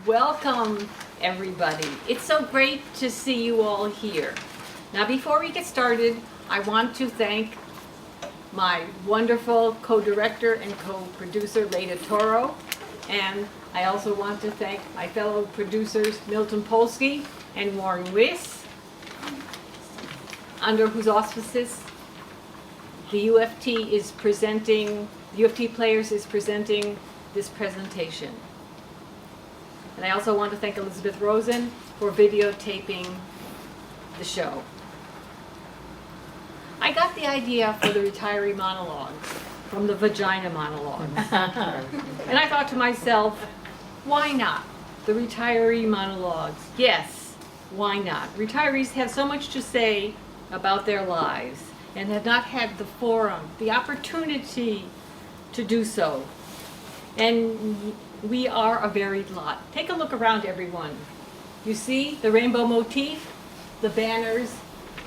Welcome, everybody. It's so great to see you all here. Now, before we get started, I want to thank my wonderful co-director and co-producer, Leida Toro, and I also want to thank my fellow producers, Milton, Polsky, and Warren Wyss, under whose auspices the UFT Players is presenting this presentation. And I also want to thank Elizabeth Rosen for videotaping the show. I got the idea for the Retiree Monologues from the Vagina Monologues. And I thought to myself, why not? The Retiree Monologues. Yes, why not? Retirees have so much to say about their lives and have not had the forum, the opportunity to do so. And we are a varied lot. Take a look around, everyone. You see the rainbow motif, the banners,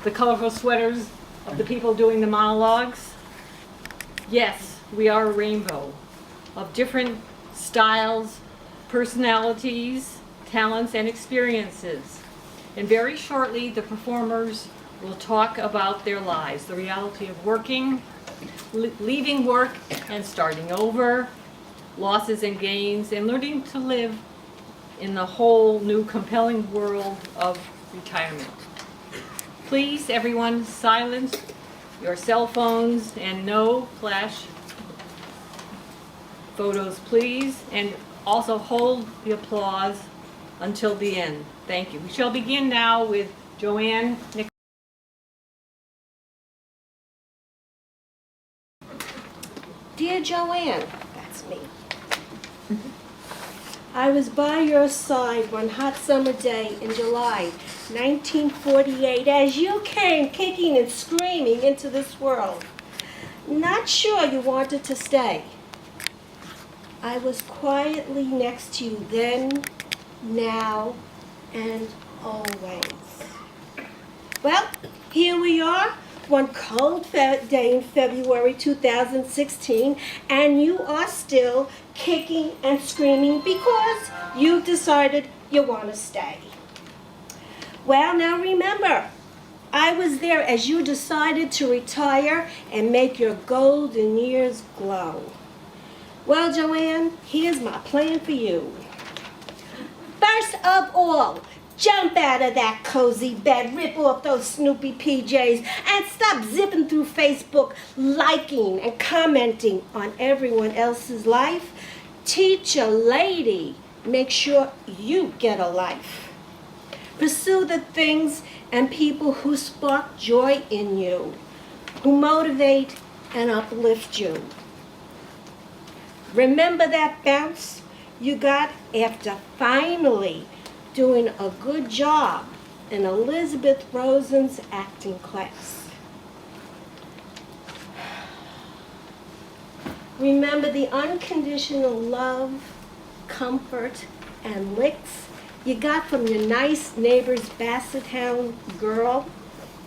the colorful sweaters of the people doing the monologues? Yes, we are a rainbow of different styles, personalities, talents, and experiences. And very shortly, the performers will talk about their lives, the reality of working, leaving work and starting over, losses and gains, and learning to live in the whole new compelling world of retirement. Please, everyone, silence your cell phones and no flash photos, please, and also hold the applause until the end. Thank you. We shall begin now with Joanne. Dear Joanne, that's me. I was by your side one hot summer day in July 1948 as you came kicking and screaming into this world. Not sure you wanted to stay. I was quietly next to you then, now, and always. Well, here we are, one cold day in February 2016, and you are still kicking and screaming because you've decided you want to stay. Well, now remember, I was there as you decided to retire and make your golden years glow. Well, Joanne, here's my plan for you. First of all, jump out of that cozy bed, rip off those Snoopy PJs, and stop zipping through Facebook, liking and commenting on everyone else's life. Teach a lady, make sure you get a life. Pursue the things and people who spark joy in you, who motivate and uplift you. Remember that bounce you got after finally doing a good job in Elizabeth Rosen's acting class. Remember the unconditional love, comfort, and licks you got from your nice neighbor's Basset Hound girl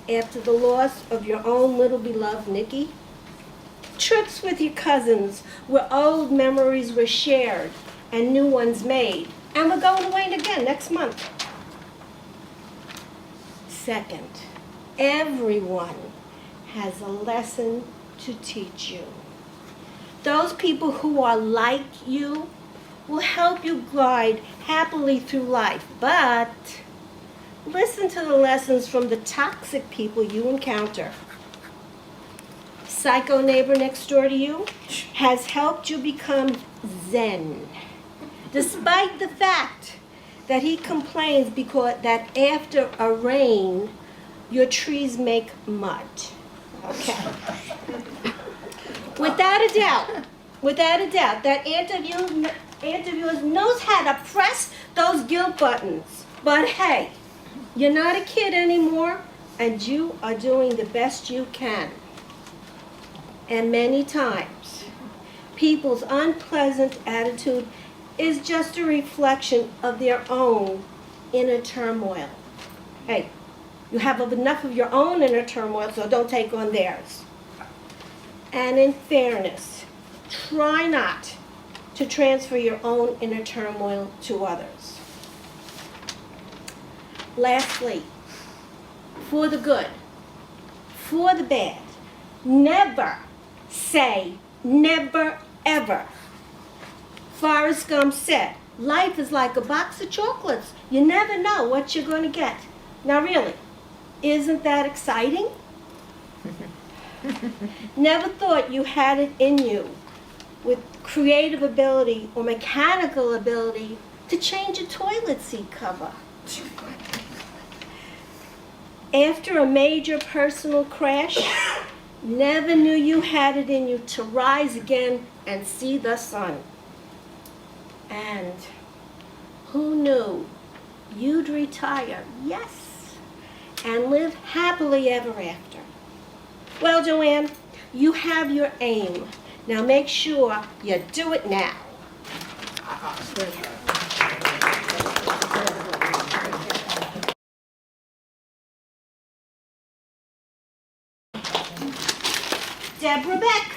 after the loss of your own little beloved Nikki. Trips with your cousins where old memories were shared and new ones made. And we're going away again next month. Second, everyone has a lesson to teach you. Those people who are like you will help you glide happily through life, but listen to the lessons from the toxic people you encounter. Psycho neighbor next door to you has helped you become Zen, despite the fact that he complains because that after a rain, your trees make mud. Okay. Without a doubt, that aunt of yours knows how to press those guilt buttons. But hey, you're not a kid anymore, and you are doing the best you can. And many times, people's unpleasant attitude is just a reflection of their own inner turmoil. Hey, you have enough of your own inner turmoil, so don't take on theirs. And in fairness, try not to transfer your own inner turmoil to others. Lastly, for the good, for the bad, never say never ever. Forrest Gump said, life is like a box of chocolates. You never know what you're going to get. Now really, isn't that exciting? Never thought you had it in you with creative ability or mechanical ability to change a toilet seat cover. After a major personal crash, never knew you had it in you to rise again and see the sun. And who knew you'd retire, yes, and live happily ever after. Well, Joanne, you have your aim. Now make sure you do it now. Deborah Beck.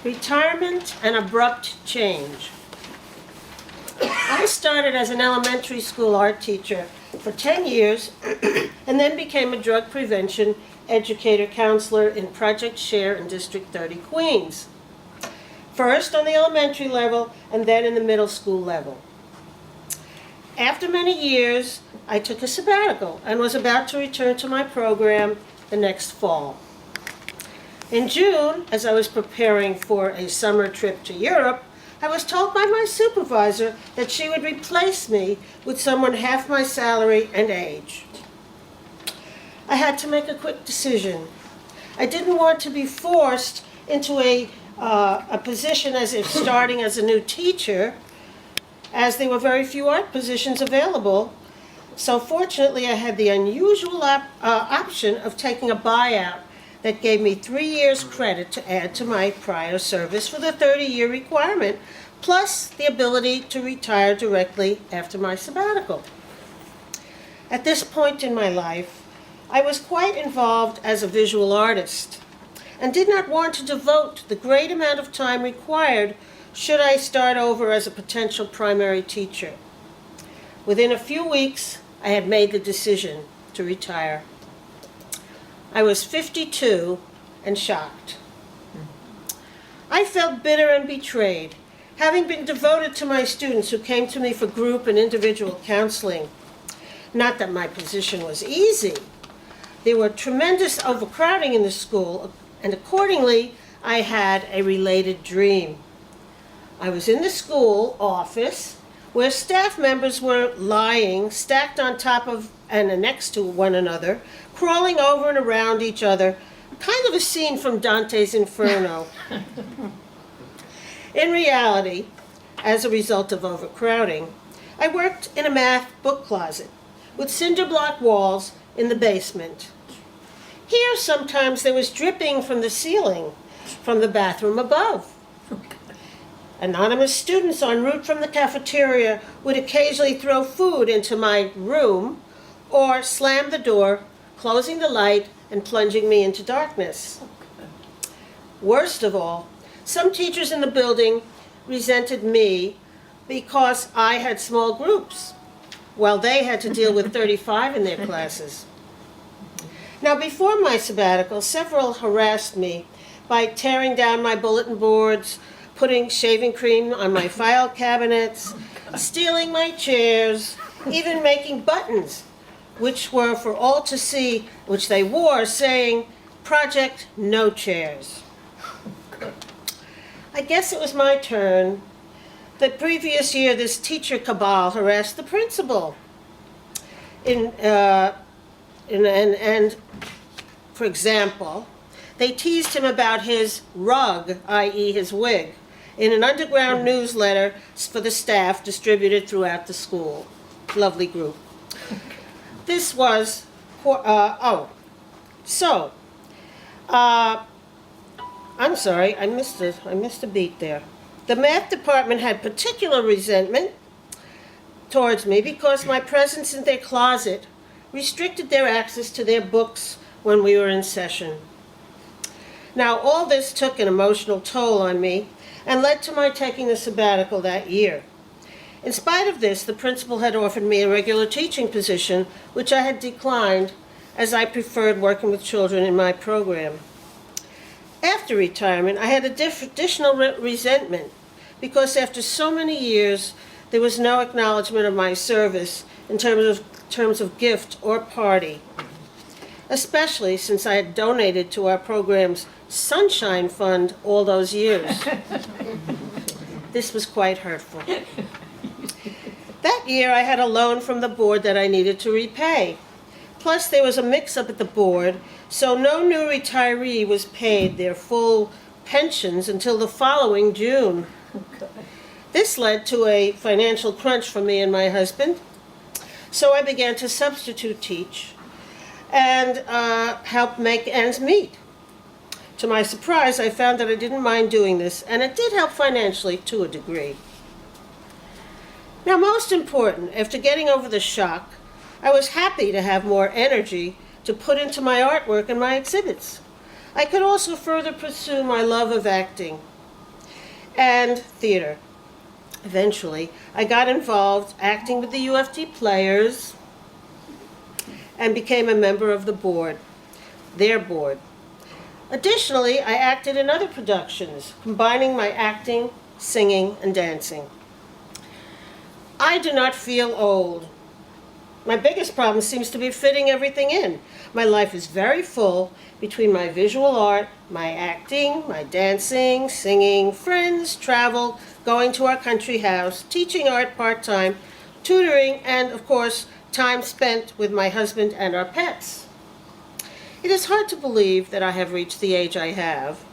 Retirement and abrupt change. I started as an elementary school art teacher for 10 years and then became a drug prevention educator counselor in Project Share in District 30, Queens. First on the elementary level and then in the middle school level. After many years, I took a sabbatical and was about to return to my program the next fall. In June, as I was preparing for a summer trip to Europe, I was told by my supervisor that she would replace me with someone half my salary and age. I had to make a quick decision. I didn't want to be forced into a position as if starting as a new teacher, as there were very few art positions available. So fortunately, I had the unusual option of taking a buyout that gave me 3 years credit to add to my prior service for the 30-year requirement, plus the ability to retire directly after my sabbatical. At this point in my life, I was quite involved as a visual artist and did not want to devote the great amount of time required should I start over as a potential primary teacher. Within a few weeks, I had made the decision to retire. I was 52 and shocked. I felt bitter and betrayed, having been devoted to my students who came to me for group and individual counseling. Not that my position was easy. There were tremendous overcrowding in the school, and accordingly, I had a related dream. I was in the school office where staff members were lying, stacked on top of and next to one another, crawling over and around each other, kind of a scene from Dante's Inferno. In reality, as a result of overcrowding, I worked in a math book closet with cinder block walls in the basement. Here, sometimes there was dripping from the ceiling from the bathroom above. Anonymous students en route from the cafeteria would occasionally throw food into my room or slam the door, closing the light and plunging me into darkness. Worst of all, some teachers in the building resented me because I had small groups, while they had to deal with 35 in their classes. Now, before my sabbatical, several harassed me by tearing down my bulletin boards, putting shaving cream on my file cabinets, stealing my chairs, even making buttons, which were for all to see, which they wore, saying, "Project No Chairs." I guess it was my turn. The previous year, this teacher cabal harassed the principal. For example, they teased him about his rug, i.e. his wig, in an underground newsletter for the staff distributed throughout the school. Lovely group. This was, I'm sorry, I missed a beat there. The math department had particular resentment towards me because my presence in their closet restricted their access to their books when we were in session. Now, all this took an emotional toll on me, and led to my taking a sabbatical that year. In spite of this, the principal had offered me a regular teaching position, which I had declined as I preferred working with children in my program. After retirement, I had additional resentment because after so many years, there was no acknowledgement of my service in terms of gift or party, especially since I had donated to our program's Sunshine Fund all those years. This was quite hurtful. That year, I had a loan from the board that I needed to repay. Plus, there was a mix-up at the board, so no new retiree was paid their full pensions until the following June. This led to a financial crunch for me and my husband, so I began to substitute teach and help make ends meet. To my surprise, I found that I didn't mind doing this, and it did help financially to a degree. Now, most important, after getting over the shock, I was happy to have more energy to put into my artwork and my exhibits. I could also further pursue my love of acting and theater. Eventually, I got involved acting with the UFT Players and became a member of the board, their board. Additionally, I acted in other productions, combining my acting, singing, and dancing. I do not feel old. My biggest problem seems to be fitting everything in. My life is very full between my visual art, my acting, my dancing, singing, friends, travel, going to our country house, teaching art part-time, tutoring, and, of course, time spent with my husband and our pets. It is hard to believe that I have reached the age I have.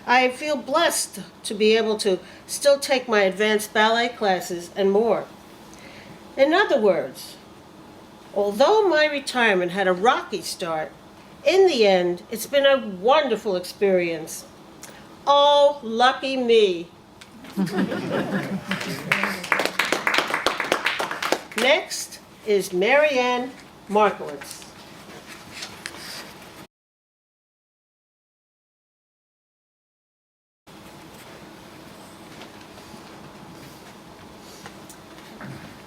I feel blessed to be able to still take my advanced ballet classes and more. In other words, although my retirement had a rocky start, in the end, it's been a wonderful experience. Oh, lucky me. Next is Marianne Markowitz.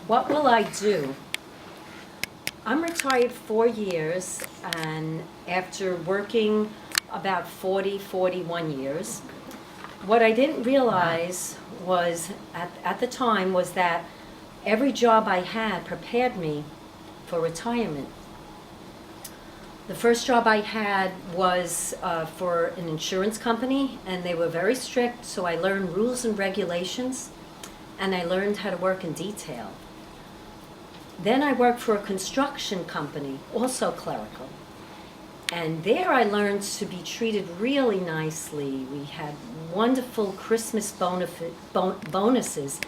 What will I do? I'm retired 4 years, and after working about 41 years, what I didn't realize was, at the time, was that every job I had prepared me for retirement. The first job I had was for an insurance company, and they were very strict, so I learned rules and regulations, and I learned how to work in detail. Then I worked for a construction company, also clerical. And there I learned to be treated really nicely. We had wonderful Christmas bonuses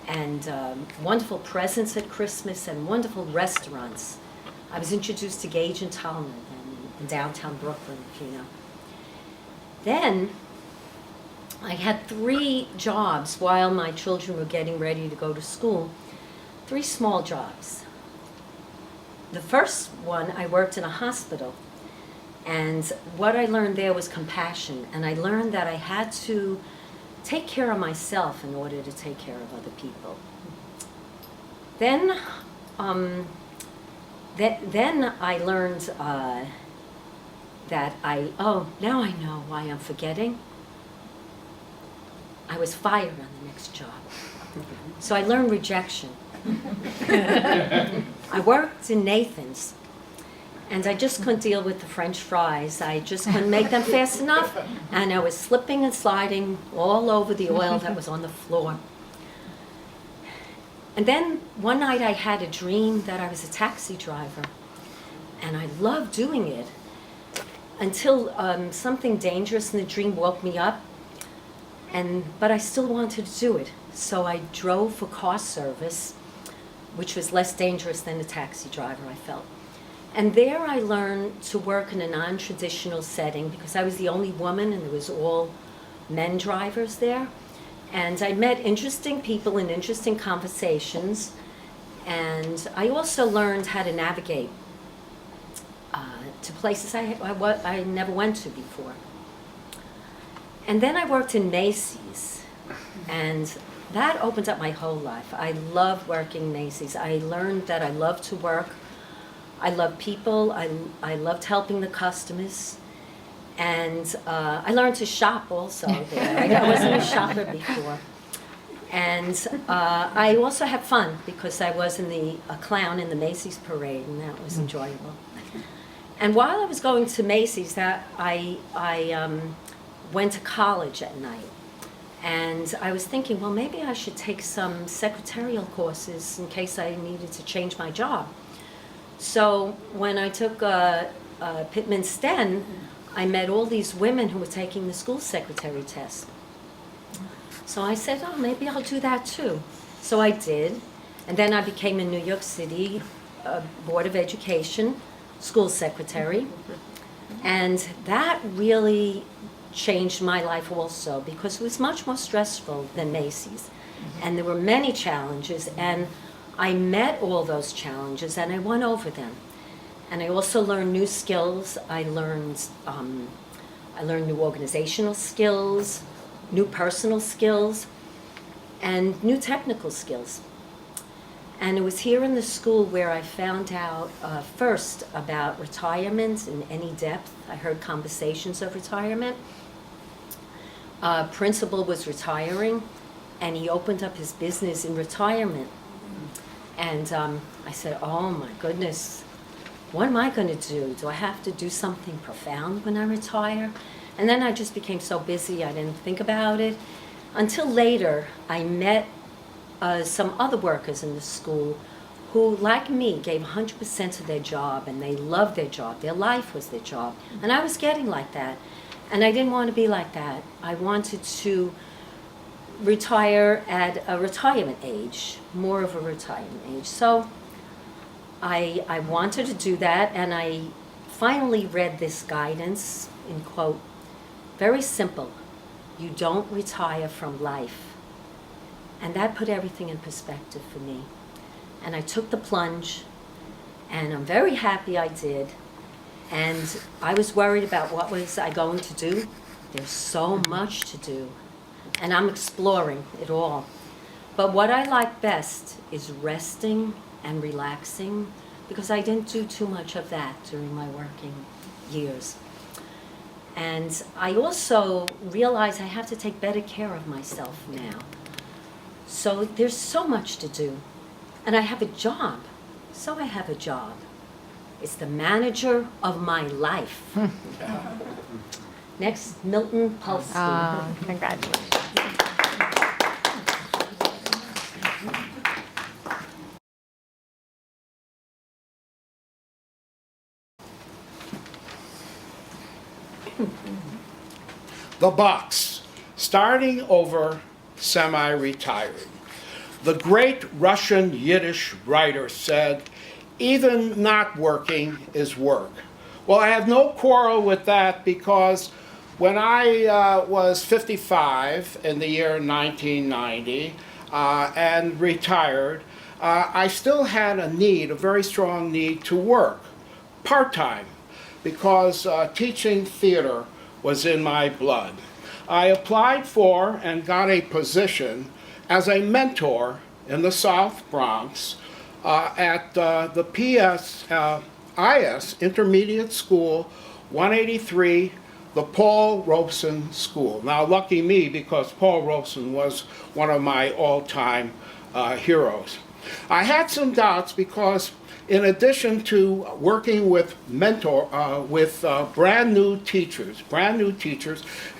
and wonderful presents at Christmas and wonderful restaurants. I was introduced to Gage and Talman in downtown Brooklyn, if you know. Then I had 3 jobs while my children were getting ready to go to school. 3 small jobs. The first one, I worked in a hospital, and what I learned there was compassion, and I learned that I had to take care of myself in order to take care of other people. Then I learned that now I know why I'm forgetting. I was fired on the next job. So I learned rejection. I worked in Nathan's, and I just couldn't deal with the French fries. I just couldn't make them fast enough, and I was slipping and sliding all over the oil that was on the floor. And then one night I had a dream that I was a taxi driver, and I loved doing it until something dangerous in the dream woke me up, but I still wanted to do it. So I drove for car service, which was less dangerous than a taxi driver, I felt. And there I learned to work in a non-traditional setting because I was the only woman and there was all men drivers there. And I met interesting people in interesting conversations. And I also learned how to navigate to places I never went to before. And then I worked in Macy's. And that opened up my whole life. I love working Macy's. I learned that I love to work. I love people. I loved helping the customers. And I learned to shop also there. I wasn't a shopper before. And I also had fun because I was a clown in the Macy's parade, and that was enjoyable. And while I was going to Macy's, I went to college at night. And I was thinking, well, maybe I should take some secretarial courses in case I needed to change my job. So when I took Pittman Sten, I met all these women who were taking the school secretary test. So I said, oh, maybe I'll do that too. So I did. And then I became a New York City Board of Education school secretary. And that really changed my life also because it was much more stressful than Macy's. And there were many challenges, and I met all those challenges and I went over them. And I also learned new skills. I learned new organizational skills, new personal skills, and new technical skills. And it was here in the school where I found out first about retirement in any depth. I heard conversations of retirement. Principal was retiring, and he opened up his business in retirement. And I said, oh my goodness, what am I going to do? Do I have to do something profound when I retire? And then I just became so busy, I didn't think about it. Until later, I met some other workers in the school who, like me, gave 100% to their job, and they loved their job. Their life was their job. And I was getting like that. And I didn't want to be like that. I wanted to retire at a retirement age, more of a retirement age. So I wanted to do that, and I finally read this guidance in quote, very simple, you don't retire from life. And that put everything in perspective for me. And I took the plunge, and I'm very happy I did. And I was worried about what was I going to do. There's so much to do, and I'm exploring it all. But what I like best is resting and relaxing, because I didn't do too much of that during my working years. And I also realize I have to take better care of myself now. So there's so much to do. And I have a job. So I have a job. It's the manager of my life. Next, Milton Polsky. Congratulations. The box, starting over, semi-retired. The great Russian Yiddish writer said, even not working is work. Well, I have no quarrel with that, because when I was 55 in the year 1990 and retired, I still had a very strong need to work part-time, because teaching theater was in my blood. I applied for and got a position as a mentor in the South Bronx at the IS Intermediate School 183, the Paul Robeson School. Now, lucky me, because Paul Robeson was one of my all-time heroes. I had some doubts because, in addition to working with brand new teachers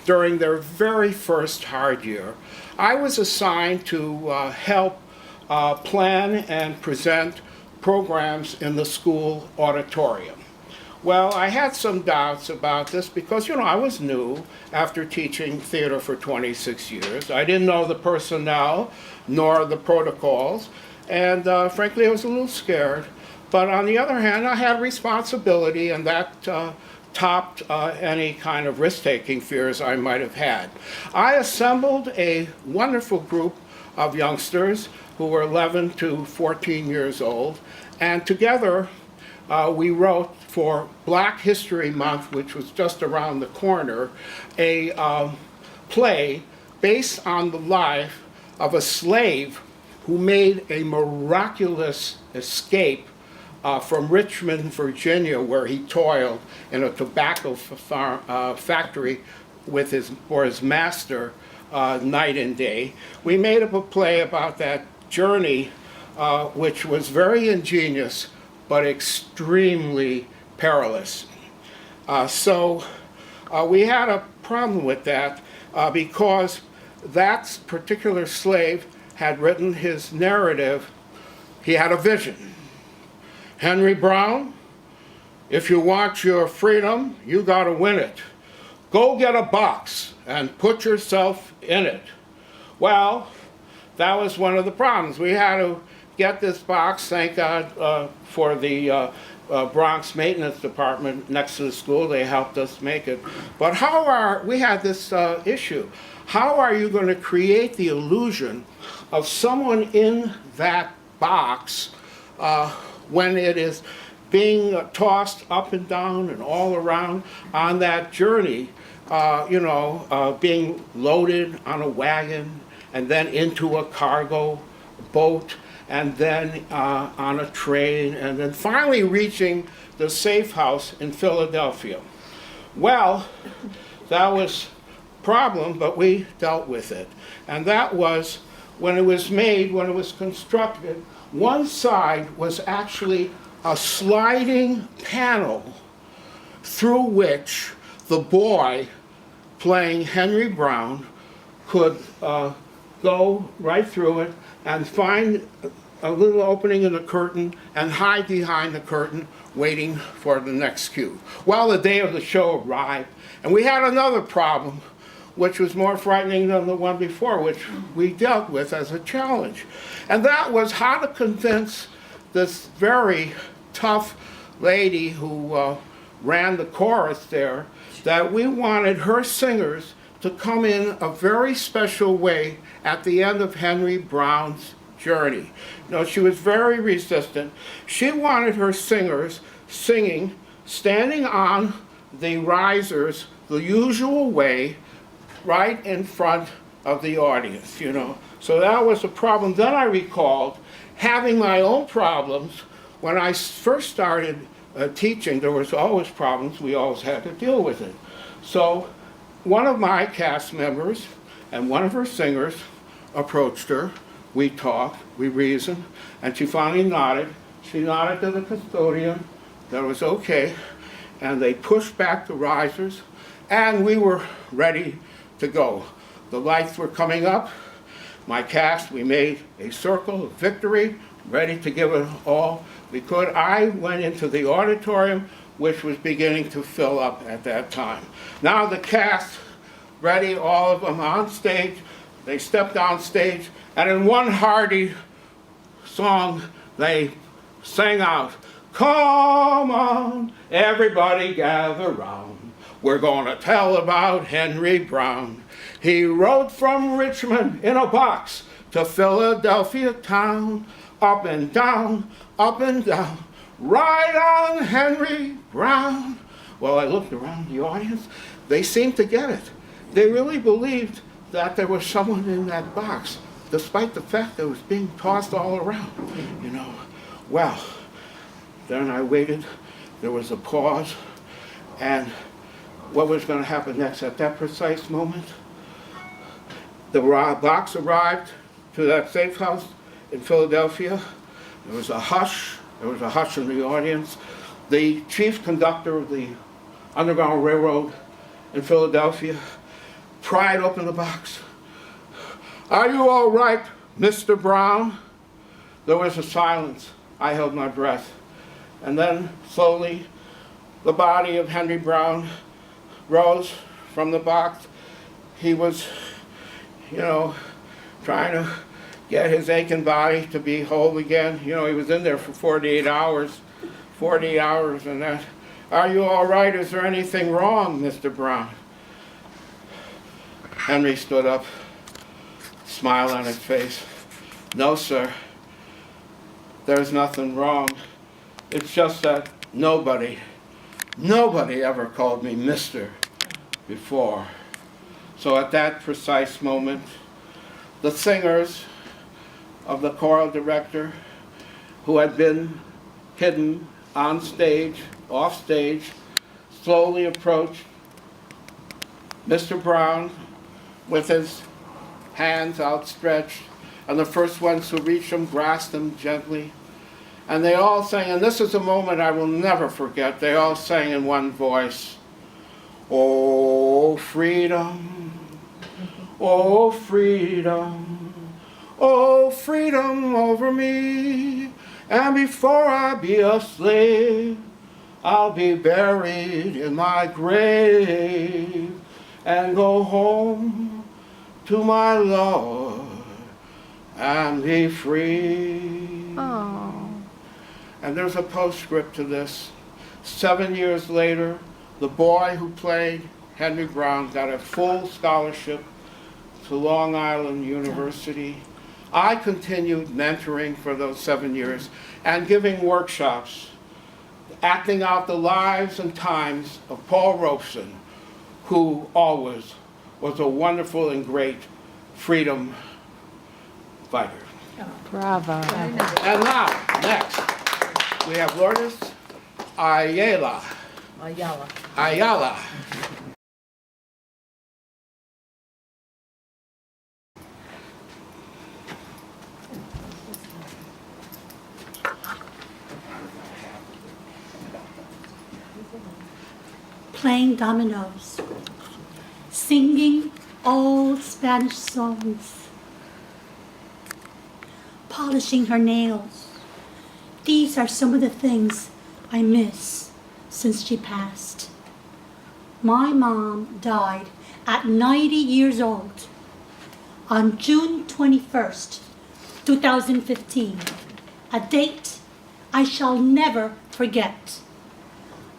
during their very first hard year, I was assigned to help plan and present programs in the school auditorium. Well, I had some doubts about this because, I was new after teaching theater for 26 years. I didn't know the personnel nor the protocols, and frankly, I was a little scared. But on the other hand, I had responsibility, and that topped any kind of risk-taking fears I might have had. I assembled a wonderful group of youngsters who were 11 to 14 years old, and together we wrote for Black History Month, which was just around the corner, a play based on the life of a slave who made a miraculous escape from Richmond, Virginia, where he toiled in a tobacco factory for his master night and day. We made up a play about that journey, which was very ingenious, but extremely perilous. So we had a problem with that because that particular slave had written his narrative. He had a vision. Henry Brown, if you want your freedom, you got to win it. Go get a box and put yourself in it. Well, that was one of the problems. We had to get this box, thank God for the Bronx Maintenance Department next to the school. They helped us make it. But we had this issue. How are you going to create the illusion of someone in that box when it is being tossed up and down and all around on that journey, being loaded on a wagon and then into a cargo boat and then on a train and then finally reaching the safe house in Philadelphia? Well, that was a problem, but we dealt with it. And that was when it was made, when it was constructed, one side was actually a sliding panel through which the boy playing Henry Brown could go right through it and find a little opening in the curtain and hide behind the curtain waiting for the next cue. Well, the day of the show arrived, and we had another problem, which was more frightening than the one before, which we dealt with as a challenge. And that was how to convince this very tough lady who ran the chorus there that we wanted her singers to come in a very special way at the end of Henry Brown's journey. She was very resistant. She wanted her singers singing, standing on the risers the usual way, right in front of the audience, So that was a problem. Then I recalled having my own problems. When I first started teaching, there was always problems. We always had to deal with it. So one of my cast members and one of her singers approached her. We talked, we reasoned, and she finally nodded. She nodded to the custodian. That was okay. And they pushed back the risers, and we were ready to go. The lights were coming up. My cast, we made a circle of victory, ready to give it all we could. I went into the auditorium, which was beginning to fill up at that time. Now the cast, ready, all of them on stage. They stepped on stage, and in one hearty song, they sang out, "Come on, everybody gather round. We're going to tell about Henry Brown. He rode from Richmond in a box to Philadelphia town, up and down, right on Henry Brown." Well, I looked around the audience. They seemed to get it. They really believed that there was someone in that box, despite the fact that it was being tossed all around, Well, then I waited. There was a pause. And what was going to happen next at that precise moment? The box arrived to that safe house in Philadelphia. There was a hush. There was a hush in the audience. The chief conductor of the Underground Railroad in Philadelphia pried open the box. "Are you all right, Mr. Brown?" There was a silence. I held my breath. And then, slowly, the body of Henry Brown rose from the box. He was, trying to get his aching body to be whole again. He was in there for 48 hours. 48 hours and that. "Are you all right? Is there anything wrong, Mr. Brown?" Henry stood up, smile on his face. "No, sir. There's nothing wrong. It's just that nobody ever called me Mr. before. So at that precise moment, the singers of the choral director, who had been hidden on stage, off stage, slowly approached Mr. Brown with his hands outstretched, and the first ones who reached him grasped him gently. And they all sang, and this is a moment I will never forget, they all sang in one voice, "Oh, freedom, oh, freedom, oh, freedom over me, and before I be a slave, I'll be buried in my grave and go home to my Lord and be free." Oh. And there's a postscript to this. 7 years later, the boy who played Henry Brown got a full scholarship to Long Island University. I continued mentoring for those 7 years and giving workshops, acting out the lives and times of Paul Robeson, who always was a wonderful and great freedom fighter. Bravo. And now, next, we have Lourdes Ayala. Ayala. Playing dominoes, singing old Spanish songs, polishing her nails. These are some of the things I miss since she passed. My mom died at 90 years old on June 21st, 2015, a date I shall never forget.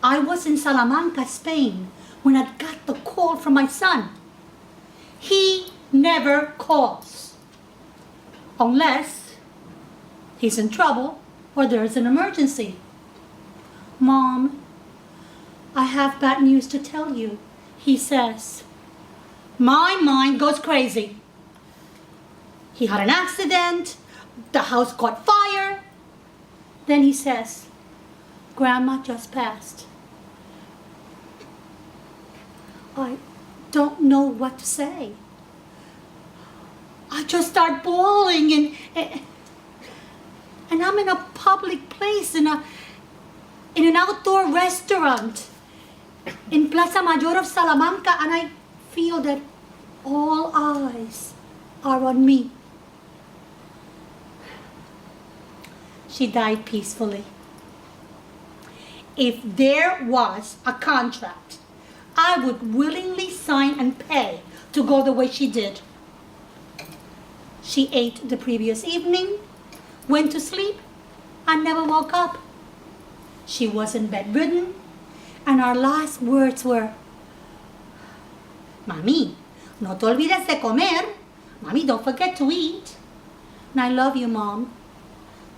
I was in Salamanca, Spain, when I got the call from my son. He never calls, unless he's in trouble or there's an emergency. Mom, I have bad news to tell you, he says. My mind goes crazy. He had an accident, the house caught fire. Then he says, Grandma just passed. I don't know what to say. I just start bawling and I'm in a public place, in an outdoor restaurant in Plaza Mayor of Salamanca, and I feel that all eyes are on me. She died peacefully. If there was a contract, I would willingly sign and pay to go the way she did. She ate the previous evening, went to sleep, and never woke up. She wasn't bedridden, and our last words were, Mami, no te olvides de comer. Mami, don't forget to eat. And I love you, Mom.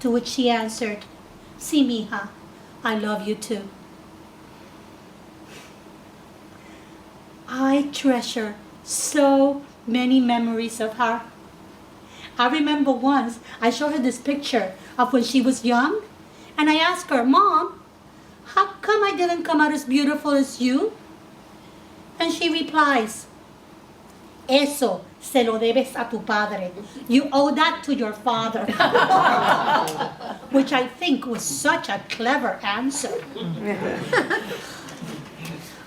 To which she answered, Si, mija, I love you too. I treasure so many memories of her. I remember once I showed her this picture of when she was young, and I asked her, Mom, how come I didn't come out as beautiful as you? And she replies, Eso se lo debes a tu padre. You owe that to your father. Which I think was such a clever answer.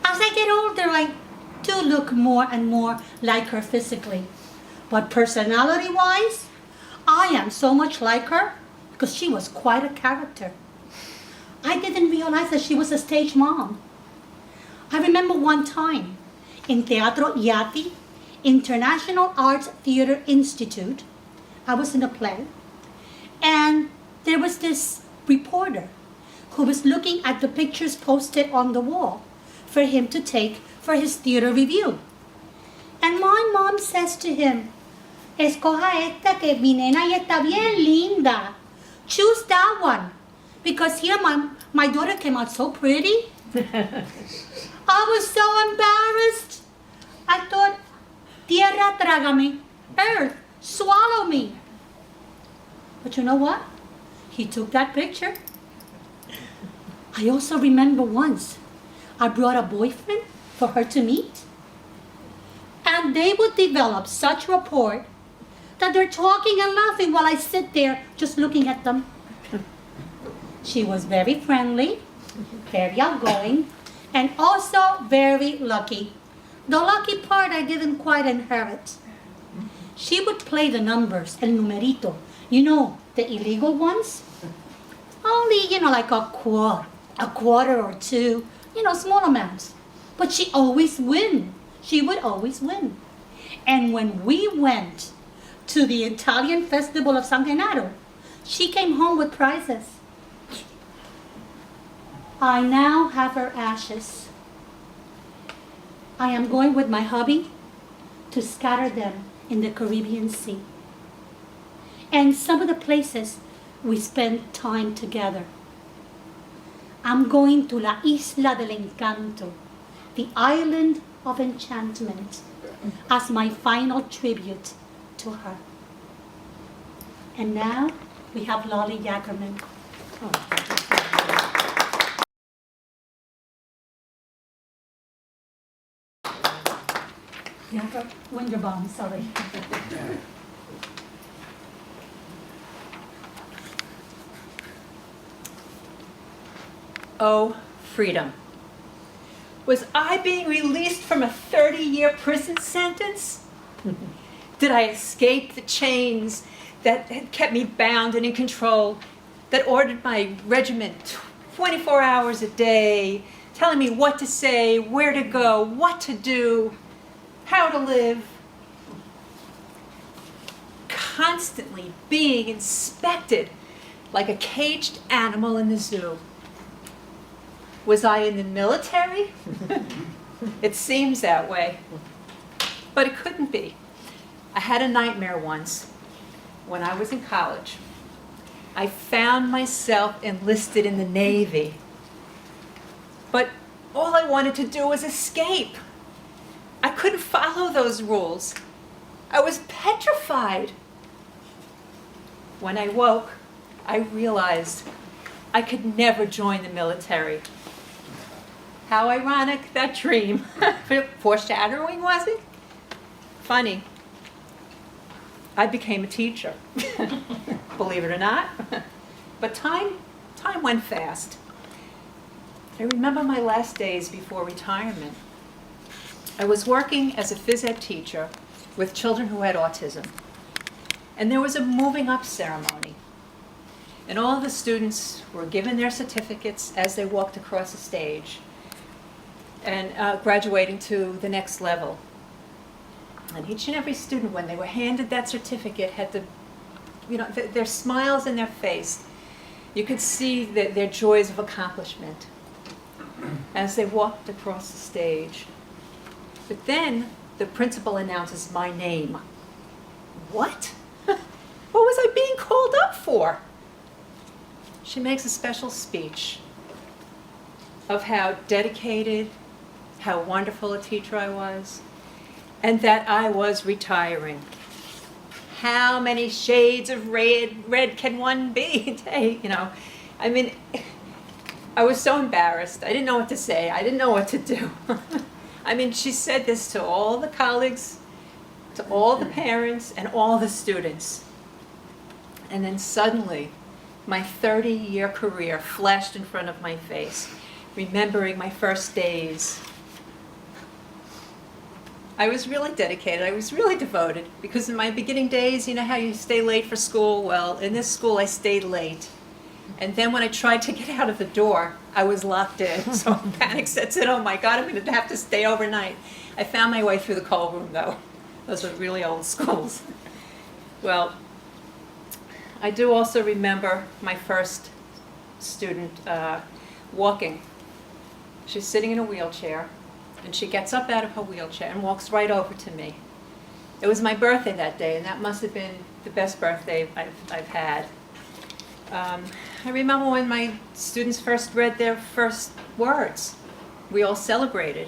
As I get older, I do look more and more like her physically. But personality-wise, I am so much like her because she was quite a character. I didn't realize that she was a stage mom. I remember one time in Teatro Yati, International Arts Theater Institute, I was in a play, and there was this reporter who was looking at the pictures posted on the wall for him to take for his theater review. And my mom says to him, Escoja esta que mi nena ya está bien linda. Choose that one. Because here my daughter came out so pretty. I was so embarrassed. I thought, Tierra, trágame. Earth, swallow me. But you know what? He took that picture. I also remember once I brought a boyfriend for her to meet. And they would develop such rapport that they're talking and laughing while I sit there just looking at them. She was very friendly, very outgoing, and also very lucky. The lucky part I didn't quite inherit. She would play the numbers, el numerito, you know, the illegal ones. Only, like a quarter or two, small amounts. But she always win. She would always win. And when we went to the Italian festival of San Genaro, she came home with prizes. I now have her ashes. I am going with my hubby to scatter them in the Caribbean Sea. And some of the places we spent time together. I'm going to La Isla del Encanto, the island of enchantment, as my final tribute to her. And now we have Lolly Yackerman. Wunderbaum, sorry. Oh, freedom. Was I being released from a 30-year prison sentence? Did I escape the chains that had kept me bound and in control, that ordered my regiment 24 hours a day, telling me what to say, where to go, what to do, how to live? Constantly being inspected like a caged animal in the zoo. Was I in the military? It seems that way. But it couldn't be. I had a nightmare once when I was in college. I found myself enlisted in the Navy. But all I wanted to do was escape. I couldn't follow those rules. I was petrified. When I woke, I realized I could never join the military. How ironic, that dream. Foreshadowing, was it? Funny. I became a teacher, believe it or not. But time went fast. I remember my last days before retirement. I was working as a phys ed teacher with children who had autism. And there was a moving up ceremony. And all the students were given their certificates as they walked across the stage and graduating to the next level. And each and every student, when they were handed that certificate, had their smiles in their face. You could see their joys of accomplishment as they walked across the stage. But then the principal announces my name. What? What was I being called up for? She makes a special speech of how dedicated, how wonderful a teacher I was, and that I was retiring. How many shades of red can one be? I mean, I was so embarrassed. I didn't know what to say. I didn't know what to do. I mean, she said this to all the colleagues, to all the parents, and all the students. And then suddenly, my 30-year career flashed in front of my face, remembering my first days. I was really dedicated. I was really devoted, because in my beginning days, you know how you stay late for school? Well, in this school, I stayed late. And then when I tried to get out of the door, I was locked in. So panic sets in. Oh my God, I'm going to have to stay overnight. I found my way through the coal room, though. Those were really old schools. Well, I do also remember my first student walking. She's sitting in a wheelchair, and she gets up out of her wheelchair and walks right over to me. It was my birthday that day, and that must have been the best birthday I've had. I remember when my students first read their first words. We all celebrated.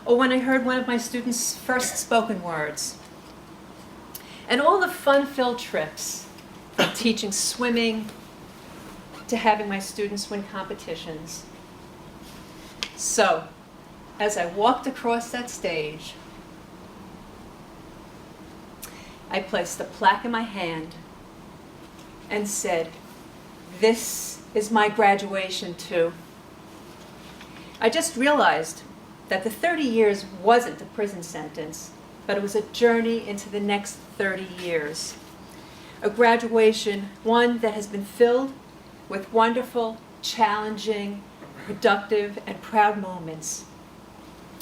or when I heard one of my students' first spoken words. And all the fun-filled trips, from teaching swimming to having my students win competitions. So, as I walked across that stage, I placed a plaque in my hand and said, "This is my graduation too." I just realized that the 30 years wasn't a prison sentence, but it was a journey into the next 30 years. A graduation, one that has been filled with wonderful, challenging, productive, and proud moments.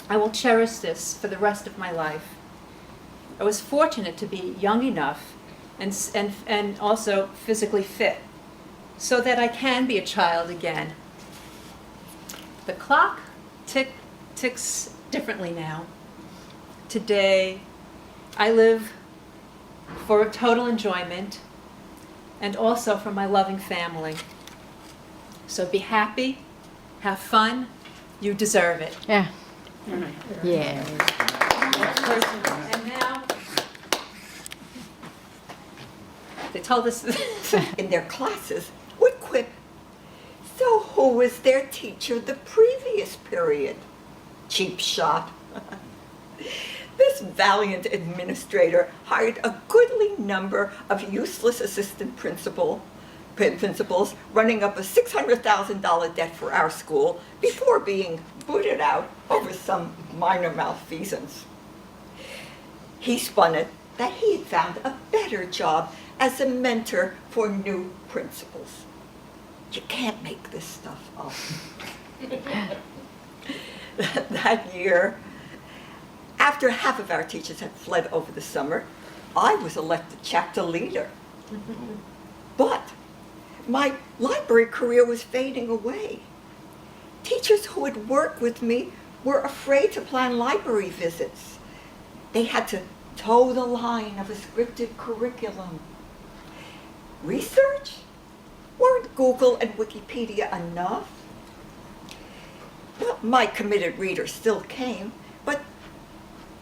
I will cherish this for the rest of my life. I was fortunate to be young enough and also physically fit so that I can be a child again. The clock ticks differently now. Today, I live for total enjoyment and also for my loving family. So be happy, have fun, you deserve it. Yeah. Yeah. And now, they told us in their classes would quip, "So who was their teacher the previous period?" Cheap shot. This valiant administrator hired a goodly number of useless assistant principals, running up a $600,000 debt for our school before being booted out over some minor malfeasance. He spun it that he had found a better job as a mentor for new principals. You can't make this stuff up. That year, after half of our teachers had fled over the summer, I was elected chapter leader. But my library career was fading away. Teachers who had worked with me were afraid to plan library visits. They had to toe the line of a scripted curriculum. Research? Weren't Google and Wikipedia enough? Well, my committed readers still came, but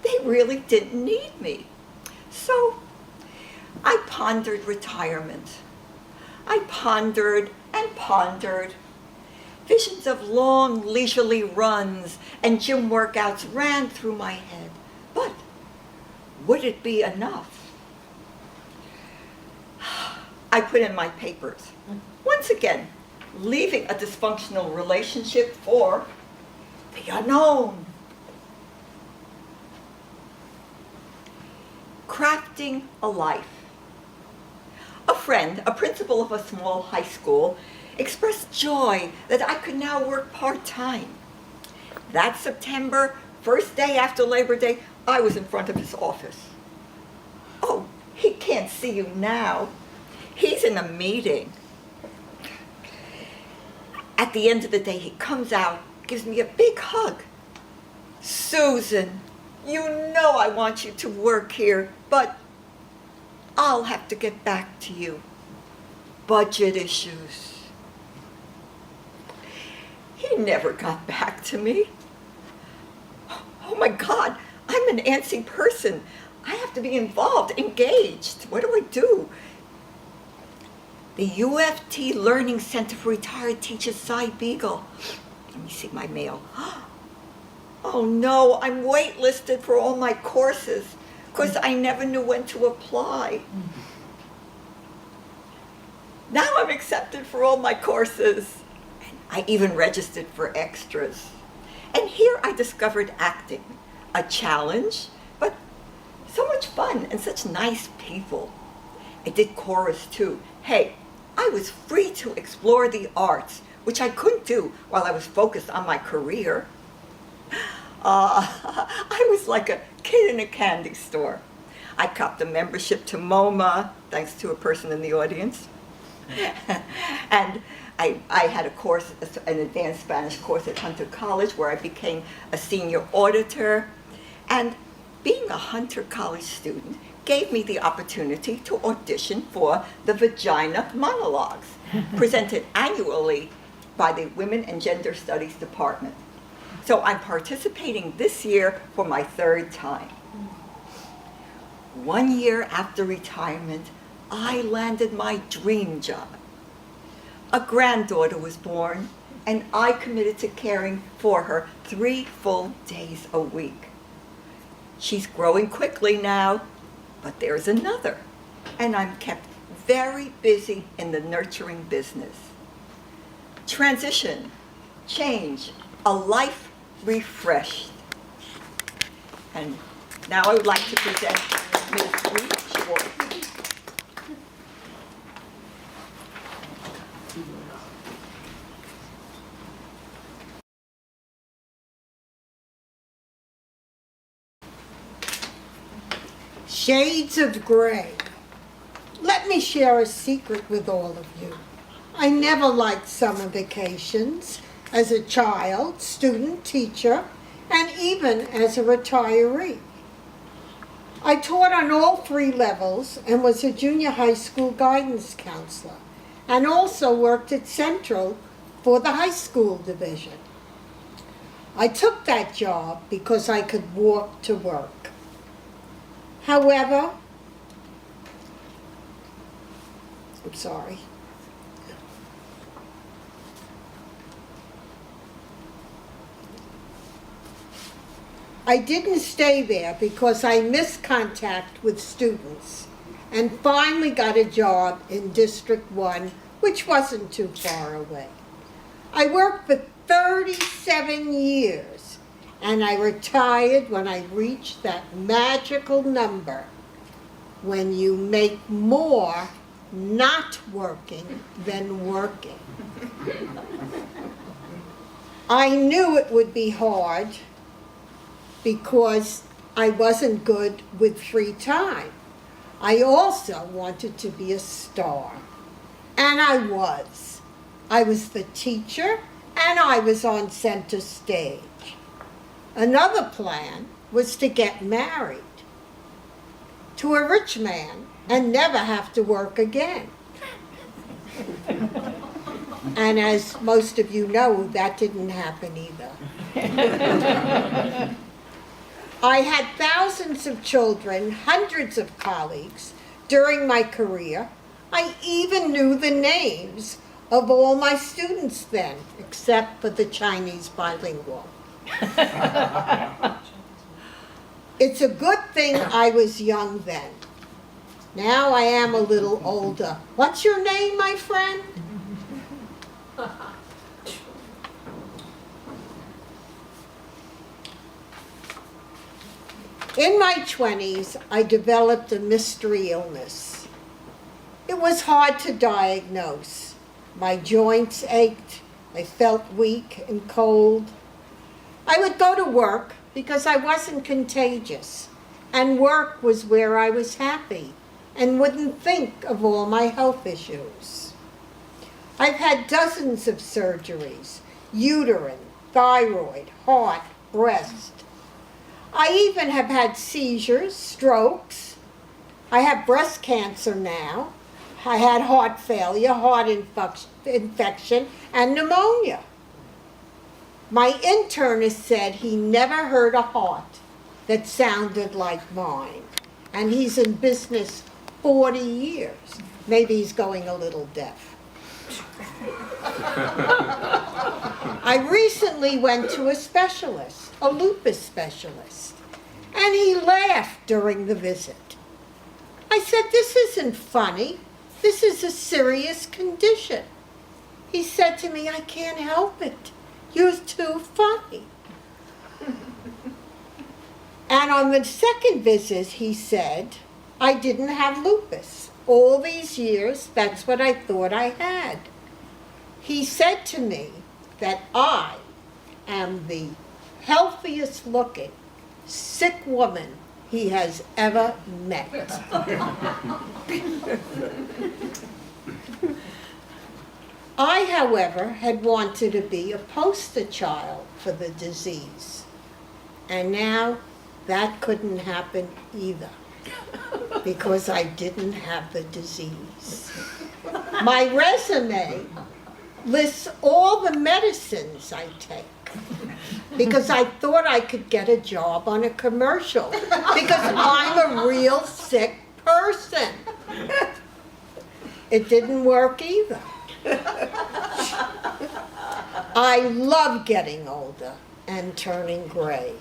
they really didn't need me. So I pondered retirement. I pondered and pondered. Visions of long leisurely runs and gym workouts ran through my head. But would it be enough? I put in my papers. Once again, leaving a dysfunctional relationship for the unknown. Crafting a life. A friend, a principal of a small high school, expressed joy that I could now work part-time. That September, first day after Labor Day, I was in front of his office. "Oh, he can't see you now. He's in a meeting." At the end of the day, he comes out, gives me a big hug. "Susan, you know I want you to work here, but I'll have to get back to you. Budget issues." He never got back to me. Oh my God, I'm an antsy person. I have to be involved, engaged. What do I do? The UFT Learning Center for Retired Teachers Side Beagle. Let me see my mail. Oh no, I'm waitlisted for all my courses because I never knew when to apply. Now I'm accepted for all my courses. And I even registered for extras. And here I discovered acting, a challenge, but so much fun and such nice people. I did chorus too. Hey, I was free to explore the arts, which I couldn't do while I was focused on my career. I was like a kid in a candy store. I copped a membership to MoMA, thanks to a person in the audience. And I had a course, an advanced Spanish course at Hunter College where I became a senior auditor. And being a Hunter College student gave me the opportunity to audition for the Vagina Monologues, presented annually by the Women and Gender Studies Department. So I'm participating this year for my third time. 1 year after retirement, I landed my dream job. A granddaughter was born, and I committed to caring for her 3 full days a week. She's growing quickly now, but there's another, and I'm kept very busy in the nurturing business. Transition, change, a life refreshed. And now I would like to present Ms. Schwartz. Shades of gray. Let me share a secret with all of you. I never liked summer vacations as a child, student, teacher, and even as a retiree. I taught on all 3 levels and was a junior high school guidance counselor, and also worked at Central for the high school division. I took that job because I could walk to work. However, I'm sorry. I didn't stay there because I missed contact with students and finally got a job in District 1, which wasn't too far away. I worked for 37 years and I retired when I reached that magical number when you make more not working than working. I knew it would be hard because I wasn't good with free time. I also wanted to be a star, and I was. I was the teacher, and I was on center stage. Another plan was to get married to a rich man and never have to work again. And as most of you know, that didn't happen either. I had thousands of children, hundreds of colleagues during my career. I even knew the names of all my students then, except for the Chinese bilingual. It's a good thing I was young then. Now I am a little older. What's your name, my friend? In my 20s, I developed a mystery illness. It was hard to diagnose. My joints ached, I felt weak and cold. I would go to work because I wasn't contagious, and work was where I was happy and wouldn't think of all my health issues. I've had dozens of surgeries: uterine, thyroid, heart, breast. I even have had seizures, strokes. I have breast cancer now. I had heart failure, heart infection, and pneumonia. My internist said he never heard a heart that sounded like mine. And he's in business 40 years. Maybe he's going a little deaf. I recently went to a specialist, a lupus specialist, and he laughed during the visit. I said, "This isn't funny. This is a serious condition." He said to me, "I can't help it. You're too funny." And on the second visit, he said, I didn't have lupus. All these years, that's what I thought I had. He said to me that I am the healthiest looking sick woman he has ever met. I, however, had wanted to be a poster child for the disease. And now that couldn't happen either, because I didn't have the disease. My resume lists all the medicines I take. because I thought I could get a job on a commercial because I'm a real sick person. It didn't work either. I love getting older and turning gray.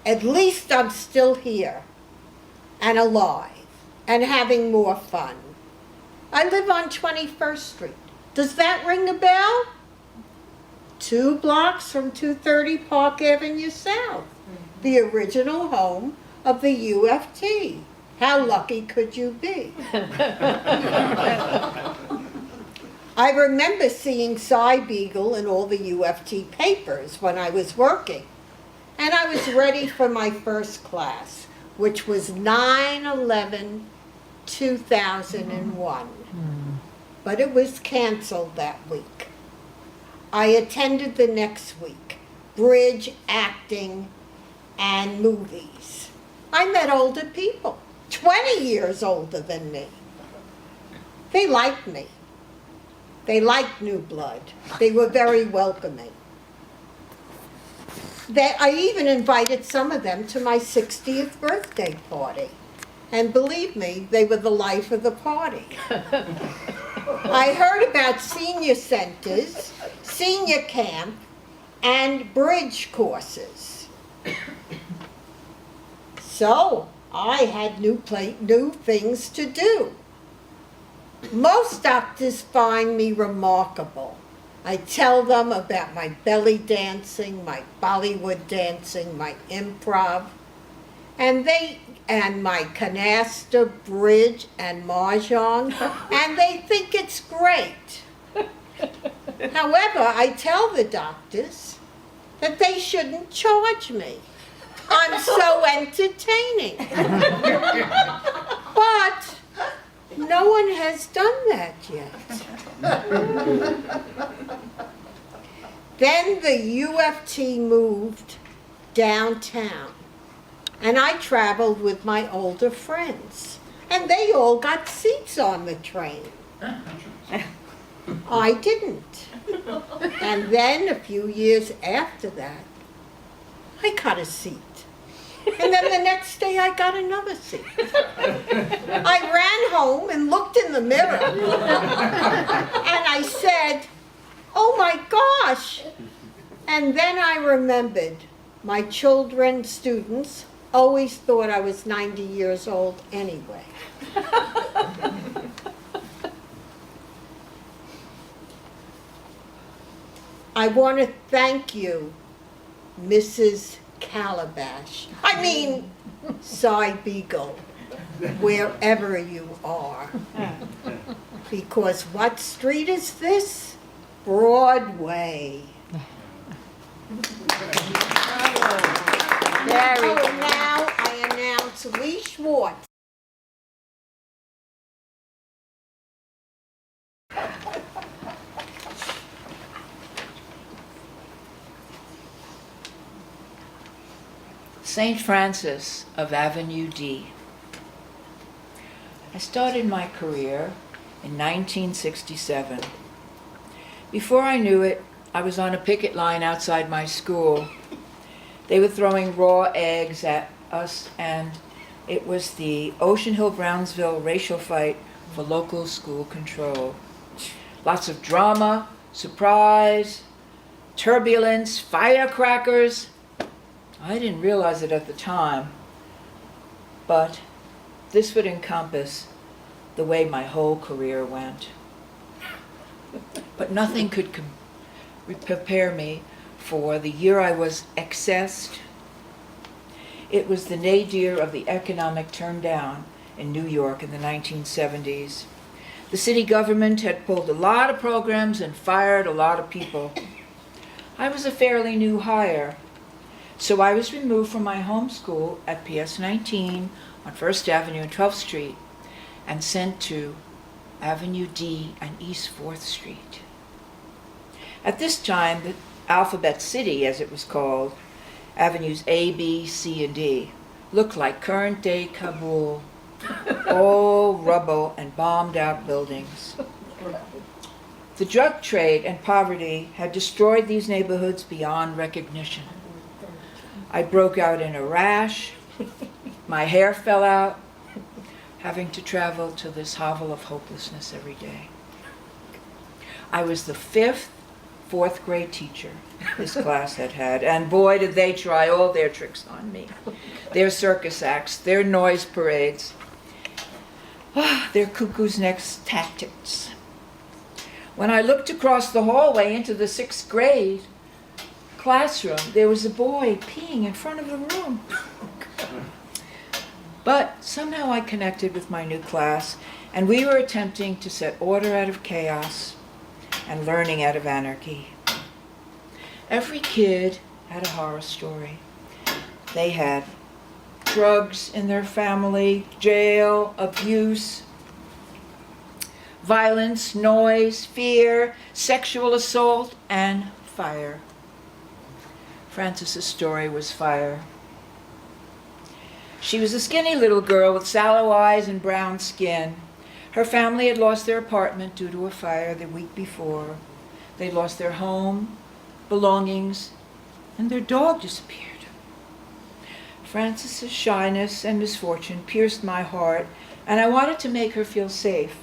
At least I'm still here and alive and having more fun. I live on 21st Street. Does that ring a bell? 2 blocks from 230 Park Avenue South, the original home of the UFT. How lucky could you be? I remember seeing Cy Beagle in all the UFT papers when I was working, and I was ready for my first class, which was 9/11/2001. But it was canceled that week. I attended the next week, bridge, acting, and movies. I met older people, 20 years older than me. They liked me. They liked new blood. They were very welcoming. I even invited some of them to my 60th birthday party. And believe me, they were the life of the party. I heard about senior centers, senior camp, and bridge courses. So I had new things to do. Most doctors find me remarkable. I tell them about my belly dancing, my Bollywood dancing, my improv, and my canasta, bridge, and mahjong, and they think it's great. However, I tell the doctors that they shouldn't charge me. I'm so entertaining. But no one has done that yet. Then the UFT moved downtown, and I traveled with my older friends, and they all got seats on the train. I didn't. And then a few years after that, I got a seat. And then the next day I got another seat. I ran home and looked in the mirror and I said, oh my gosh. And then I remembered my children, students, always thought I was 90 years old anyway. I want to thank you, Mrs. Calabash. I mean, Cy Beagle, wherever you are. Because what street is this? Broadway. Very Oh, now I announce Lee Schwartz. St. Francis of Avenue D. I started my career in 1967. Before I knew it, I was on a picket line outside my school. They were throwing raw eggs at us, and it was the Ocean Hill-Brownsville racial fight for local school control. Lots of drama, surprise, turbulence, firecrackers. I didn't realize it at the time, but this would encompass the way my whole career went. But nothing could prepare me for the year I was accessed. It was the nadir of the economic turndown in New York in the 1970s. The city government had pulled a lot of programs and fired a lot of people. I was a fairly new hire. So I was removed from my home school at PS 19 on 1st Avenue and 12th Street and sent to Avenue D and East 4th Street. At this time, the Alphabet City, as it was called, Avenues A, B, C, and D, looked like current-day Kabul, all rubble and bombed-out buildings. The drug trade and poverty had destroyed these neighborhoods beyond recognition. I broke out in a rash. My hair fell out, having to travel to this hovel of hopelessness every day. I was the fourth grade teacher this class had had, and boy did they try all their tricks on me. Their circus acts, their noise parades, their cuckoo's nest tactics. When I looked across the hallway into the 6th grade classroom, there was a boy peeing in front of the room. But somehow I connected with my new class, and we were attempting to set order out of chaos and learning out of anarchy. Every kid had a horror story. They had drugs in their family, jail, abuse, violence, noise, fear, sexual assault, and fire. Francis's story was fire. She was a skinny little girl with sallow eyes and brown skin. Her family had lost their apartment due to a fire the week before. They'd lost their home, belongings, and their dog disappeared. Francis's shyness and misfortune pierced my heart, and I wanted to make her feel safe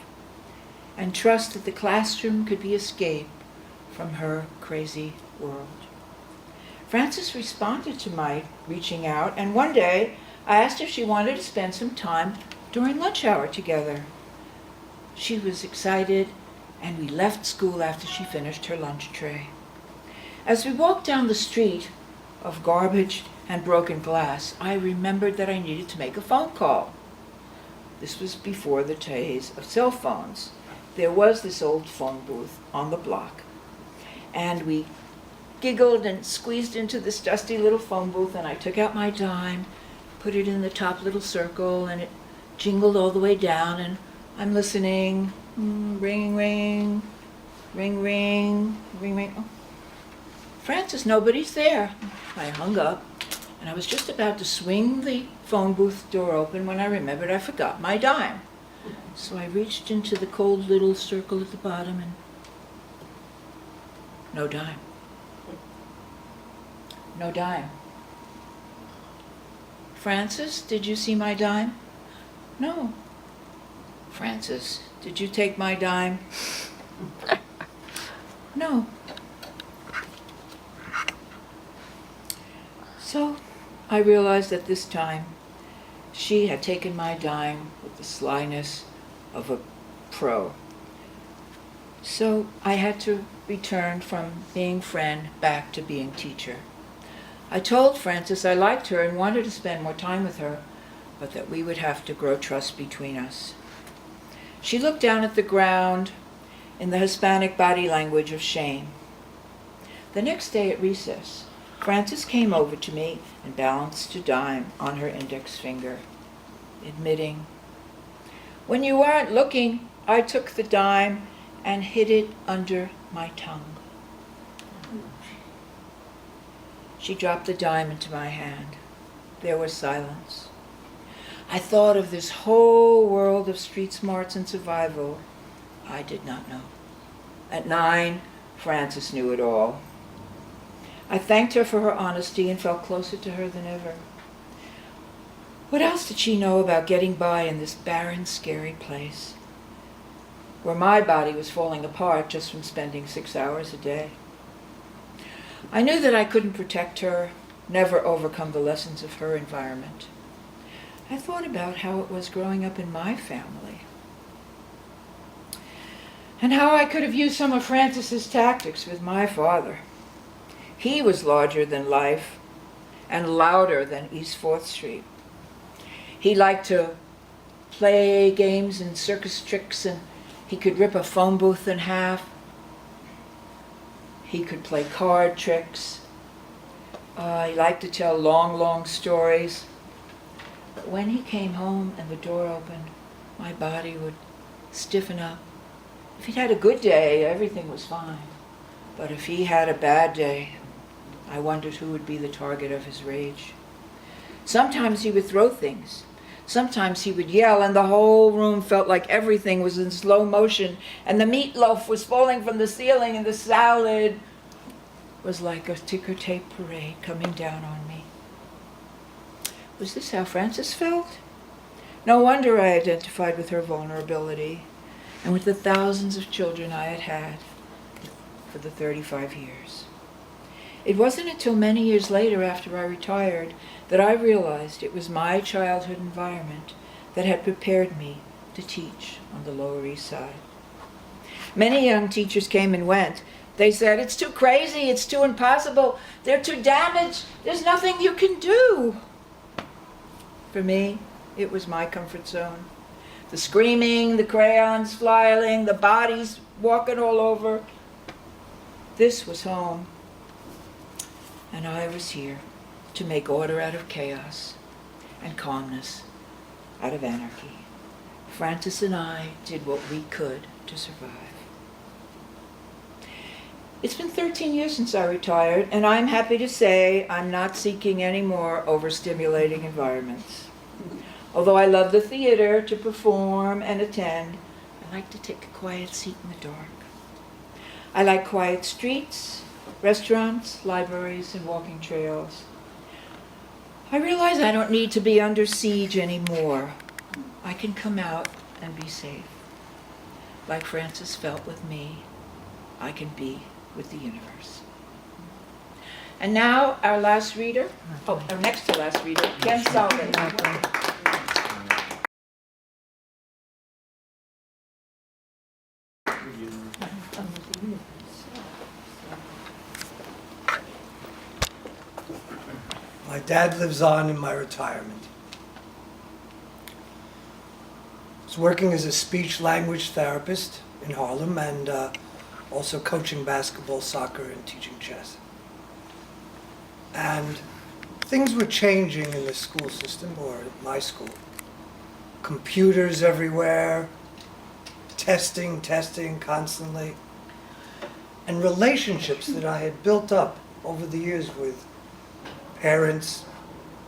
and trust that the classroom could be escape from her crazy world. Francis responded to my reaching out, and one day I asked if she wanted to spend some time during lunch hour together. She was excited, and we left school after she finished her lunch tray. As we walked down the street of garbage and broken glass, I remembered that I needed to make a phone call. This was before the days of cell phones. There was this old phone booth on the block, and we giggled and squeezed into this dusty little phone booth, and I took out my dime, put it in the top little circle, and it jingled all the way down, and I'm listening. Ring, ring, ring, ring, ring, ring. Oh. Francis, nobody's there. I hung up, and I was just about to swing the phone booth door open when I remembered I forgot my dime. So I reached into the cold little circle at the bottom, and no dime. No dime. Francis, did you see my dime? No. Francis, did you take my dime? No. So I realized at this time she had taken my dime with the slyness of a pro. So I had to return from being friend back to being teacher. I told Francis I liked her and wanted to spend more time with her, but that we would have to grow trust between us. She looked down at the ground in the Hispanic body language of shame. The next day at recess, Francis came over to me and balanced a dime on her index finger, admitting, "When you weren't looking, I took the dime and hid it under my tongue." She dropped the dime into my hand. There was silence. I thought of this whole world of street smarts and survival I did not know. At 9, Francis knew it all. I thanked her for her honesty and felt closer to her than ever. What else did she know about getting by in this barren, scary place, where my body was falling apart just from spending 6 hours a day? I knew that I couldn't protect her, never overcome the lessons of her environment. I thought about how it was growing up in my family, and how I could have used some of Francis's tactics with my father. He was larger than life and louder than East 4th Street. He liked to play games and circus tricks, and he could rip a phone booth in half. He could play card tricks. He liked to tell long, long stories. But when he came home and the door opened, my body would stiffen up. If he'd had a good day, everything was fine. But if he had a bad day, I wondered who would be the target of his rage. Sometimes he would throw things. Sometimes he would yell, and the whole room felt like everything was in slow motion, and the meatloaf was falling from the ceiling, and the salad was like a ticker tape parade coming down on me. Was this how Frances felt? No wonder I identified with her vulnerability and with the thousands of children I had had for the 35 years. It wasn't until many years later, after I retired, that I realized it was my childhood environment that had prepared me to teach on the Lower East Side. Many young teachers came and went. They said, "It's too crazy, it's too impossible, they're too damaged, there's nothing you can do." For me, it was my comfort zone. The screaming, the crayons flying, the bodies walking all over. This was home. And I was here to make order out of chaos and calmness out of anarchy. Frances and I did what we could to survive. It's been 13 years since I retired, and I'm happy to say I'm not seeking any more overstimulating environments. Although I love the theater to perform and attend, I like to take a quiet seat in the dark. I like quiet streets, restaurants, libraries, and walking trails. I realize I don't need to be under siege anymore. I can come out and be safe. Like Frances felt with me, I can be with the universe. And now our next to last reader, Ken Sullivan. My dad lives on in my retirement. I was working as a speech-language therapist in Harlem and also coaching basketball, soccer, and teaching chess. And things were changing in the school system, or at my school. Computers everywhere, testing constantly. And relationships that I had built up over the years with parents,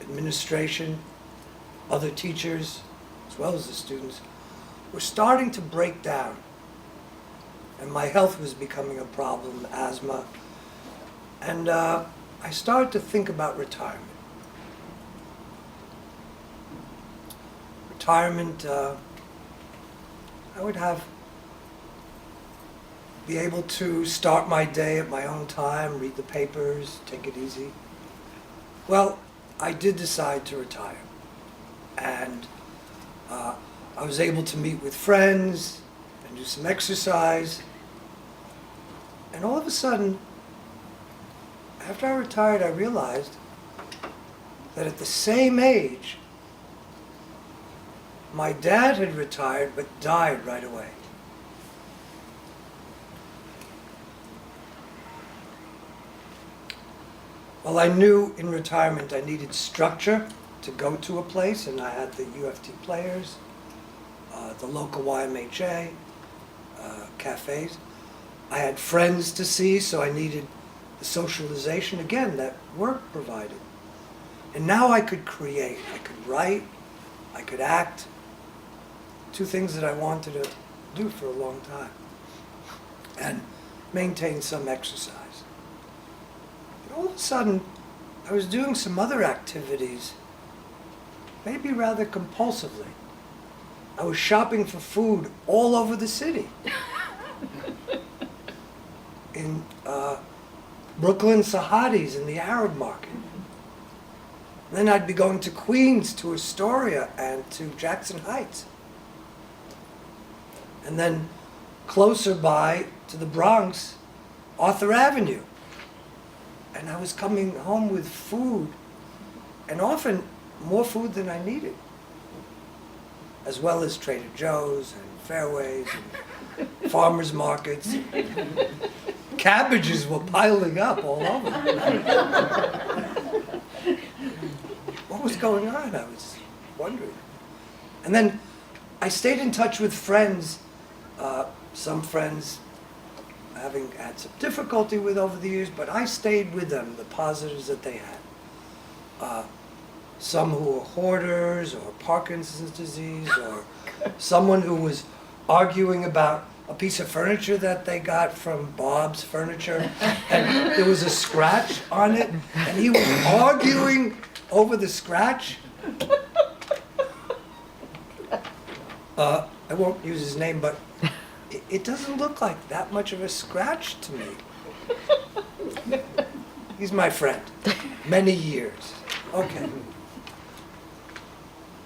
administration, other teachers, as well as the students, were starting to break down. And my health was becoming a problem, asthma. And I started to think about retirement. Retirement, I would be able to start my day at my own time, read the papers, take it easy. Well, I did decide to retire. And I was able to meet with friends and do some exercise. And all of a sudden, after I retired, I realized that at the same age, my dad had retired but died right away. Well, I knew in retirement I needed structure to go to a place, and I had the UFT Players, the local YMHA, cafes. I had friends to see, so I needed the socialization, again, that work provided. And now I could create. I could write, I could act. Two things that I wanted to do for a long time. And maintain some exercise. But all of a sudden, I was doing some other activities, maybe rather compulsively. I was shopping for food all over the city. In Brooklyn, Sahadi's, in the Arab market. And then I'd be going to Queens, to Astoria, and to Jackson Heights. And then closer by to the Bronx, Arthur Avenue. And I was coming home with food, and often more food than I needed, as well as Trader Joe's and Fairways and farmers markets. Cabbages were piling up all over. What was going on? I was wondering. And then I stayed in touch with friends, some friends having had some difficulty with over the years, but I stayed with them, the positives that they had. Some who were hoarders, or Parkinson's disease, or someone who was arguing about a piece of furniture that they got from Bob's Furniture, and there was a scratch on it, and he was arguing over the scratch, I won't use his name, but it doesn't look like that much of a scratch to me. He's my friend. Many years. Okay.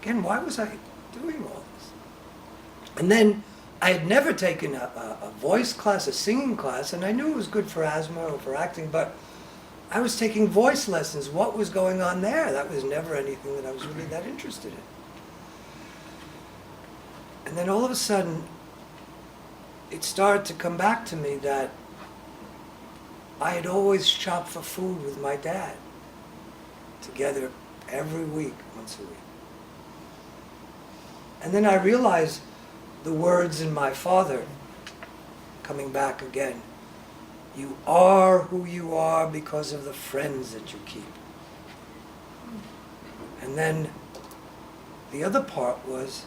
Again, why was I doing all this? And then I had never taken a voice class, a singing class, and I knew it was good for asthma or for acting, but I was taking voice lessons. What was going on there? That was never anything that I was really that interested in. And then all of a sudden, it started to come back to me that I had always shopped for food with my dad, together every week, once a week. And then I realized the words in my father coming back again. You are who you are because of the friends that you keep. And then the other part was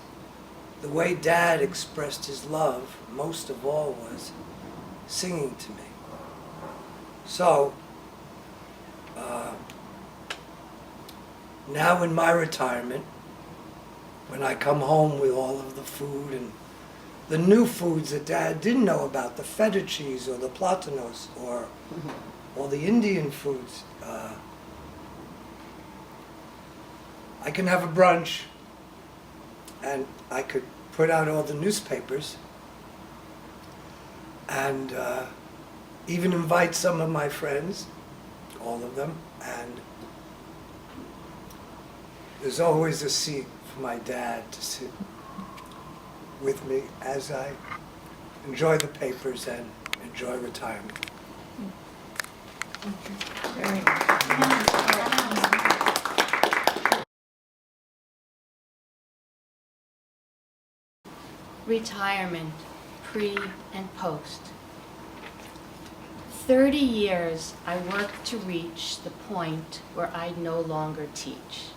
the way Dad expressed his love, most of all, was singing to me. So, now in my retirement, when I come home with all of the food and the new foods that Dad didn't know about, the feta cheese or the platanos or all the Indian foods, I can have a brunch and I could put out all the newspapers and even invite some of my friends, all of them, and there's always a seat for my dad to sit with me as I enjoy the papers and enjoy retirement. Very nice. Retirement, pre and post. 30 years I worked to reach the point where I'd no longer teach.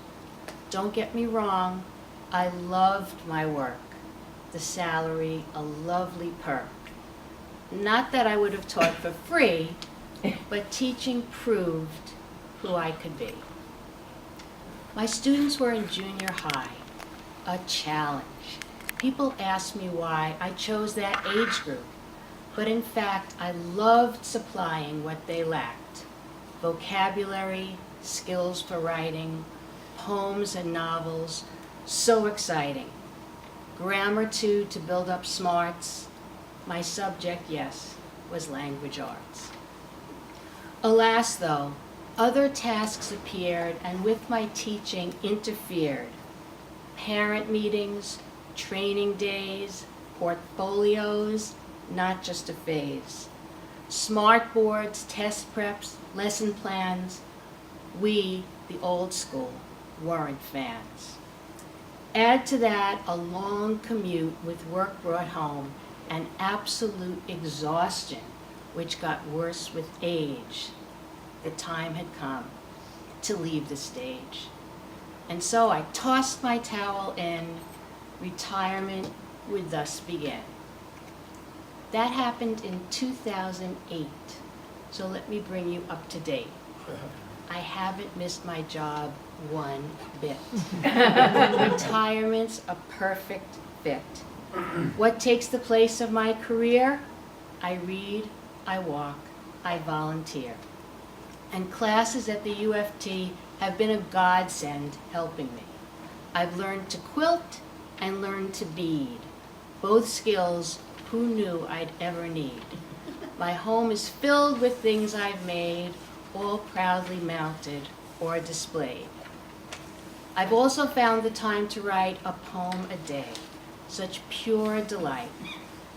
Don't get me wrong, I loved my work. The salary, a lovely perk. Not that I would have taught for free, but teaching proved who I could be. My students were in junior high, a challenge. People asked me why I chose that age group, but in fact, I loved supplying what they lacked. Vocabulary, skills for writing, poems and novels, so exciting. Grammar too, to build up smarts. My subject, yes, was language arts. Alas though, other tasks appeared and with my teaching interfered. Parent meetings, training days, portfolios, not just a phase. Smart boards, test preps, lesson plans. We, the old school, weren't fans. Add to that a long commute with work brought home and absolute exhaustion, which got worse with age. The time had come to leave the stage. And so I tossed my towel in. Retirement would thus begin. That happened in 2008, so let me bring you up to date. I haven't missed my job one bit. Retirement's a perfect fit. What takes the place of my career? I read, I walk, I volunteer. And classes at the UFT have been a godsend helping me. I've learned to quilt and learned to bead, both skills who knew I'd ever need. My home is filled with things I've made, all proudly mounted or displayed. I've also found the time to write a poem a day, such pure delight.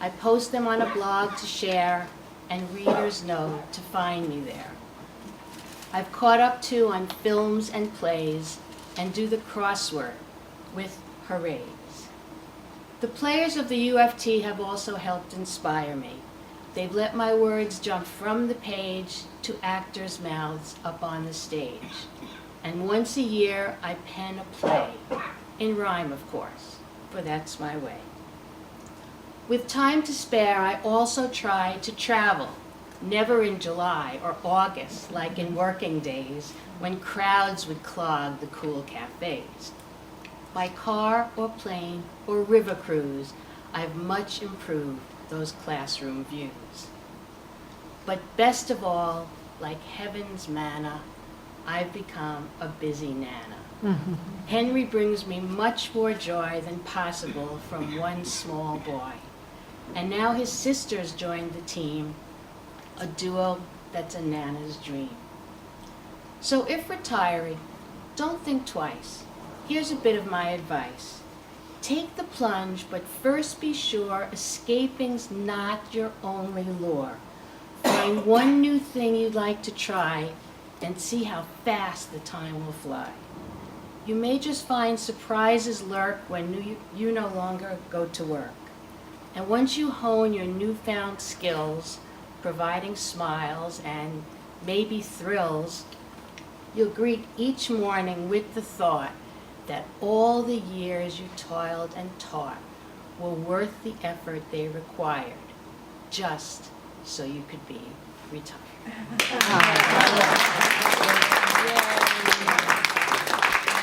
I post them on a blog to share, and readers know to find me there. I've caught up too on films and plays, and do the crossword with hoorays. The players of the UFT have also helped inspire me. They've let my words jump from the page to actors' mouths up on the stage. And once a year, I pen a play, in rhyme, of course, for that's my way. With time to spare, I also try to travel, never in July or August, like in working days, when crowds would clog the cool cafes. By car or plane or river cruise, I've much improved those classroom views. But best of all, like heaven's manna, I've become a busy nana. Henry brings me much more joy than possible from one small boy. And now his sisters joined the team, a duo that's a nana's dream. So if retiring, don't think twice. Here's a bit of my advice. Take the plunge, but first be sure escaping's not your only lure. Find one new thing you'd like to try and see how fast the time will fly. You may just find surprises lurk when you no longer go to work. And once you hone your newfound skills, providing smiles and maybe thrills, you'll greet each morning with the thought that all the years you toiled and taught were worth the effort they required, just so you could be retired.